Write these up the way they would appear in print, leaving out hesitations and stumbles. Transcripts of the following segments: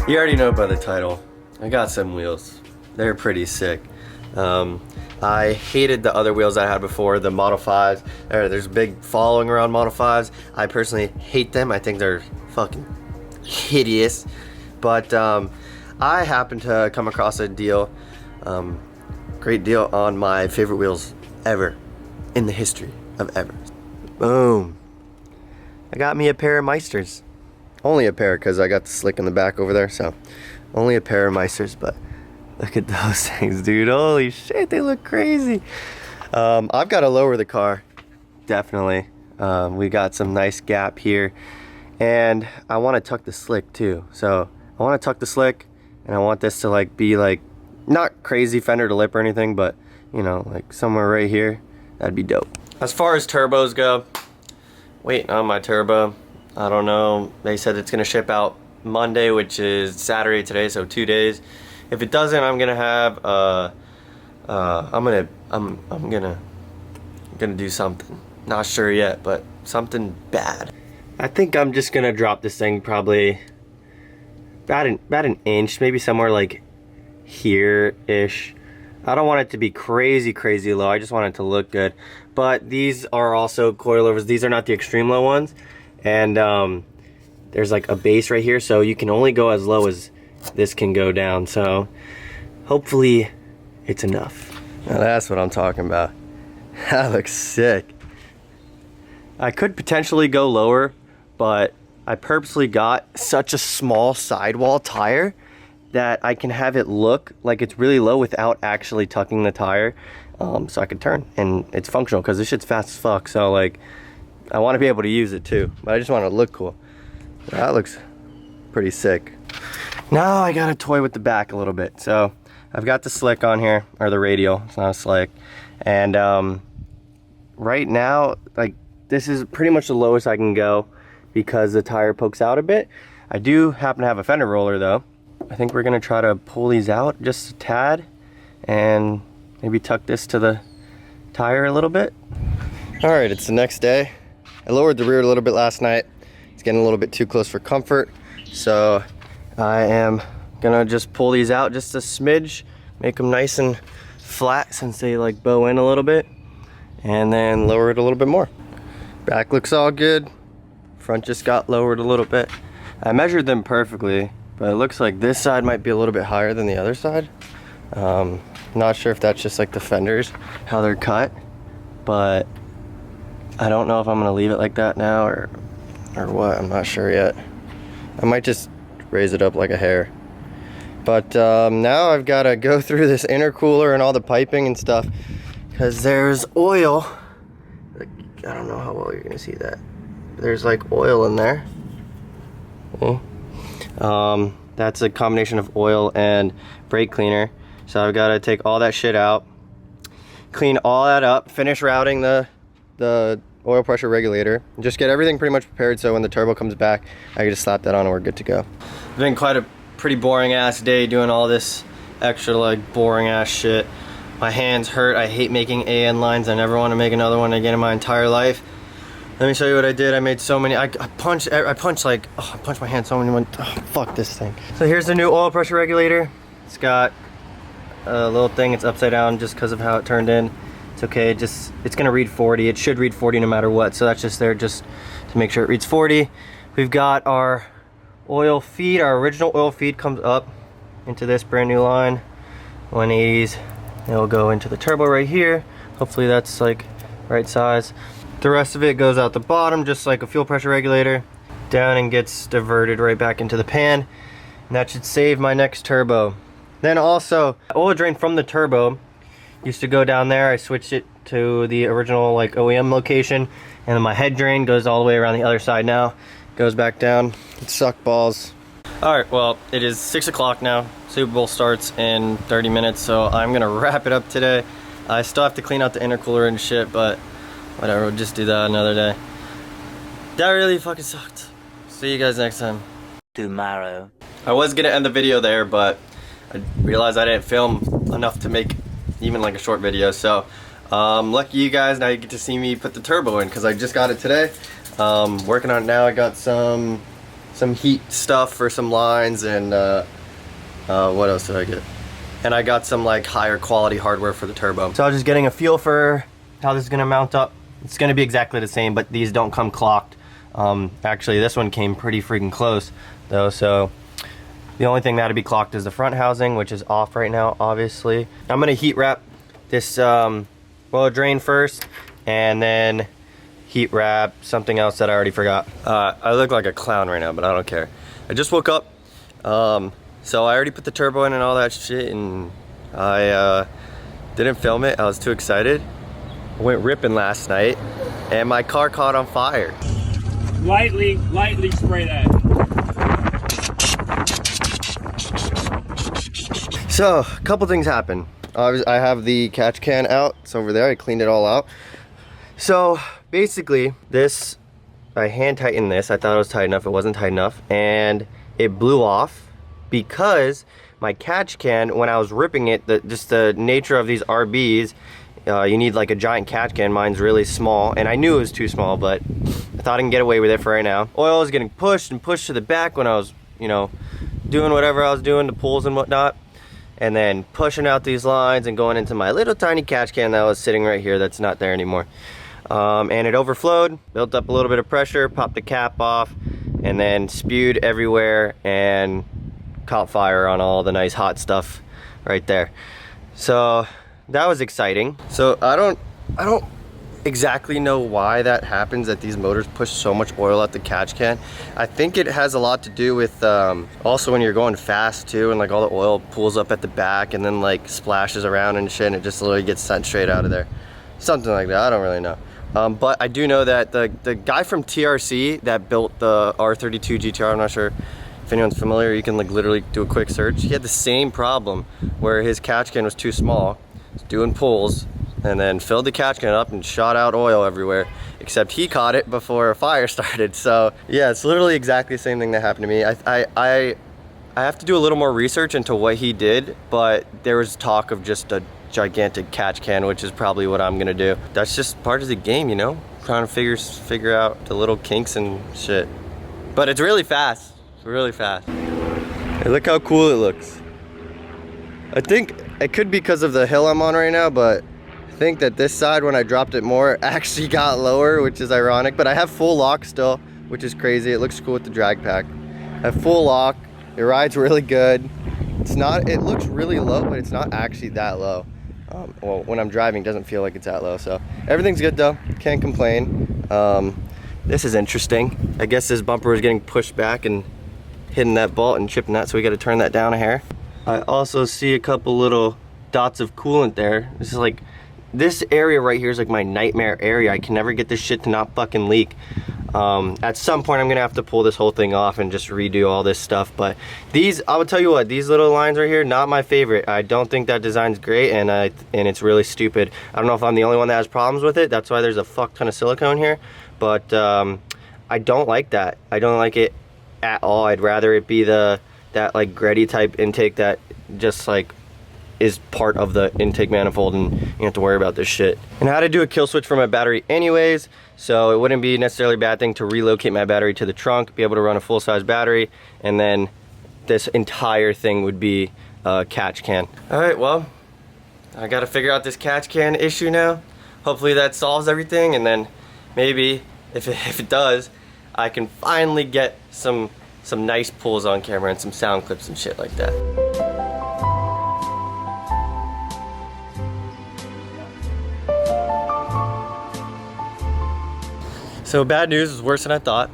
You already know by the title, I got some wheels. They're pretty sick. I hated the other wheels I had before, the Model 5s. There's a big following around Model 5s. I personally hate them. I think they're fucking hideous. But I happened to come across a deal, great deal on my favorite wheels ever in the history of ever. Boom. I got me a pair of Meisters. Only a pair because I got the slick in the back over there, so only a pair of Meisters, but look at those things, dude. Holy shit, they look crazy. I've got to lower the car, definitely. We got some nice gap here, and I want to tuck the slick too. So I want to tuck the slick, and I want this to like be like not crazy fender to lip or anything, but you know, like somewhere right here. That'd be dope. As far as turbos go, waiting on my turbo. I don't know. They said it's gonna ship out Monday, which is Saturday today, so 2 days. If it doesn't, I'm gonna have I'm gonna do something. Not sure yet, but something bad. I think I'm just gonna drop this thing probably about an inch, maybe somewhere like here-ish. I don't want it to be crazy low. I just want it to look good. But these are also coilovers. These are not the extreme low ones. And there's like a base right here, so you can only go as low as this can go down. So hopefully it's enough. Now that's what I'm talking about. That looks sick. I could potentially go lower, but I purposely got such a small sidewall tire that I can have it look like it's really low without actually tucking the tire, so I can turn and it's functional because this shit's fast as fuck. So like, I want to be able to use it too, but I just want it to look cool. That looks pretty sick. Now I gotta toy with the back a little bit. So I've got the slick on here, or the radial, it's not a slick. And right now, like, this is pretty much the lowest I can go because the tire pokes out a bit. I do happen to have a fender roller though. I think we're gonna try to pull these out just a tad and maybe tuck this to the tire a little bit. All right, it's the next day. I lowered the rear a little bit last night. It's getting a little bit too close for comfort. So I am gonna just pull these out just a smidge, make them nice and flat since they like bow in a little bit, and then lower it a little bit more. Back looks all good. Front just got lowered a little bit. I measured them perfectly, but it looks like this side might be a little bit higher than the other side. Not sure if that's just like the fenders, how they're cut, but I don't know if I'm gonna leave it like that now or what. I'm not sure yet. I might just raise it up like a hair. But now I've got to go through this intercooler and all the piping and stuff because there's oil. Like, I don't know how well you're gonna see that. There's like oil in there. Okay. That's a combination of oil and brake cleaner. So I've got to take all that shit out, clean all that up, finish routing the oil pressure regulator, and just get everything pretty much prepared so when the turbo comes back, I can just slap that on and we're good to go. It's been quite a pretty boring ass day doing all this extra like boring ass shit. My hands hurt. I hate making AN lines. I never want to make another one again in my entire life. Let me show you what I did. I made so many. I punched my hand so many. Oh, fuck this thing. So here's the new oil pressure regulator. It's got a little thing. It's upside down just because of how it turned in. It's okay. It's gonna read 40. It should read 40 no matter what. So that's just there just to make sure it reads 40. We've got our oil feed. Our original oil feed comes up into this brand new line, 180s. It'll go into the turbo right here. Hopefully that's like right size. The rest of it goes out the bottom just like a fuel pressure regulator, down and gets diverted right back into the pan, and that should save my next turbo. Then also, oil drain from the turbo used to go down there. I switched it to the original like OEM location, and then my head drain goes all the way around the other side now, goes back down. It sucked balls. Alright, well, it is 6 o'clock now. Super Bowl starts in 30 minutes, so I'm gonna wrap it up today. I still have to clean out the intercooler and shit, but whatever, we'll just do that another day. That really fucking sucked. See you guys next time. Tomorrow. I was gonna end the video there, but I realized I didn't film enough to make even like a short video, so lucky you guys, now you get to see me put the turbo in because I just got it today. Working on it now. I got some some heat stuff for some lines, and what else did I get? And I got some like higher quality hardware for the turbo. So I was just getting a feel for how this is gonna mount up. It's gonna be exactly the same, but these don't come clocked. Actually, this one came pretty freaking close though, so the only thing that'll be clocked is the front housing, which is off right now, obviously. I'm gonna heat wrap this oil drain first, and then heat wrap something else that I already forgot. I look like a clown right now, but I don't care. I just woke up, so I already put the turbo in and all that shit, and I didn't film it. I was too excited. I went ripping last night, and my car caught on fire. Lightly spray that. So, a couple things happened. I have the catch can out. It's over there. I cleaned it all out. So, basically, this, I hand tightened this. I thought it was tight enough. It wasn't tight enough. And it blew off because my catch can, when I was ripping it, just the nature of these RBs, you need like a giant catch can. Mine's really small, and I knew it was too small, but I thought I can get away with it for right now. Oil was getting pushed and pushed to the back when I was, you know, doing whatever I was doing, the pulls and whatnot. And then pushing out these lines and going into my little tiny catch can that was sitting right here that's not there anymore. And it overflowed, built up a little bit of pressure, popped the cap off, and then spewed everywhere and caught fire on all the nice hot stuff right there. So that was exciting. So I don't exactly know why that happens, that these motors push so much oil out the catch can. I think it has a lot to do with also when you're going fast too, and like all the oil pools up at the back and then like splashes around and shit, and it just literally gets sent straight out of there. Something like that, I don't really know. But I do know that the guy from TRC that built the R32 GTR, I'm not sure if anyone's familiar, you can like literally do a quick search. He had the same problem where his catch can was too small, doing pulls, and then filled the catch can up and shot out oil everywhere, except he caught it before a fire started. So yeah, it's literally exactly the same thing that happened to me. I have to do a little more research into what he did, but there was talk of just a gigantic catch can, which is probably what I'm gonna do. That's just part of the game, you know, trying to figure out the little kinks and shit. But it's really fast. It's really fast. Hey, look how cool it looks. I think it could be because of the hill I'm on right now, but I think that this side, when I dropped it more, actually got lower, which is ironic. But I have full lock still, which is crazy. It looks cool with the drag pack. I have full lock. It rides really good. It's not, it looks really low, but it's not actually that low. Well, when I'm driving, it doesn't feel like it's that low. So everything's good though, can't complain. This is interesting. I guess this bumper was getting pushed back and hitting that bolt and chipping that, so we got to turn that down a hair. I also see a couple little dots of coolant there. This is like, this area right here is like my nightmare area. I can never get this shit to not fucking leak. At some point I'm gonna have to pull this whole thing off and just redo all this stuff, but these, I would tell you what, these little lines right here, not my favorite. I don't think that design's great, and it's really stupid. I don't know if I'm the only one that has problems with it. That's why there's a fuck ton of silicone here, but I don't like that. I don't like it at all. I'd rather it be that like Gretty type intake that just like is part of the intake manifold, and you don't have to worry about this shit. And I had to do a kill switch for my battery anyways, so it wouldn't be necessarily a bad thing to relocate my battery to the trunk, be able to run a full-size battery, and then this entire thing would be a catch can. All right, well, I gotta figure out this catch can issue now. Hopefully that solves everything, and then maybe if it does, I can finally get some nice pulls on camera and some sound clips and shit like that. So bad news is worse than I thought.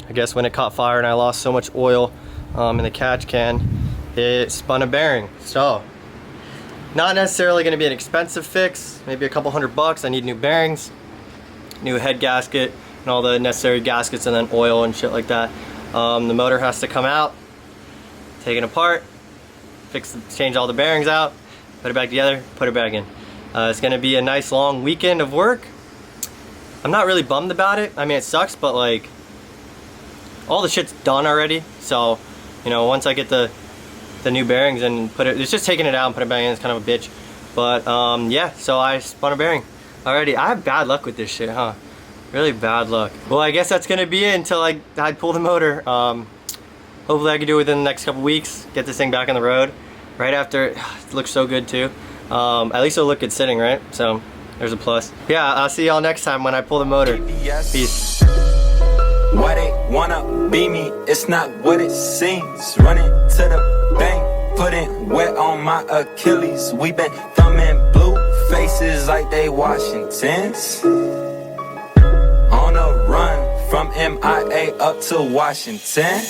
I guess when it caught fire and I lost so much oil in the catch can, it spun a bearing. So, not necessarily gonna be an expensive fix, maybe a couple $100. I need new bearings, new head gasket, and all the necessary gaskets, and then oil and shit like that. The motor has to come out, take it apart, change all the bearings out, put it back together, put it back in. It's gonna be a nice long weekend of work. I'm not really bummed about it. I mean, it sucks, but like, all the shit's done already. So, you know, once I get the new bearings and it's just taking it out and put it back in, it's kind of a bitch. But yeah, so I spun a bearing already. I have bad luck with this shit, huh? Really bad luck. Well, I guess that's gonna be it until I pull the motor. hopefully I can do it within the next couple weeks, get this thing back on the road. Right after, it looks so good too. At least it'll look good sitting, right? So there's a plus. Yeah, I'll see y'all next time when I pull the motor. Peace. Why they wanna be me? It's not what it seems. Running to the bank, putting wet on my Achilles. We been thumbing blue faces like they Washingtons. On a run from MIA up to Washington.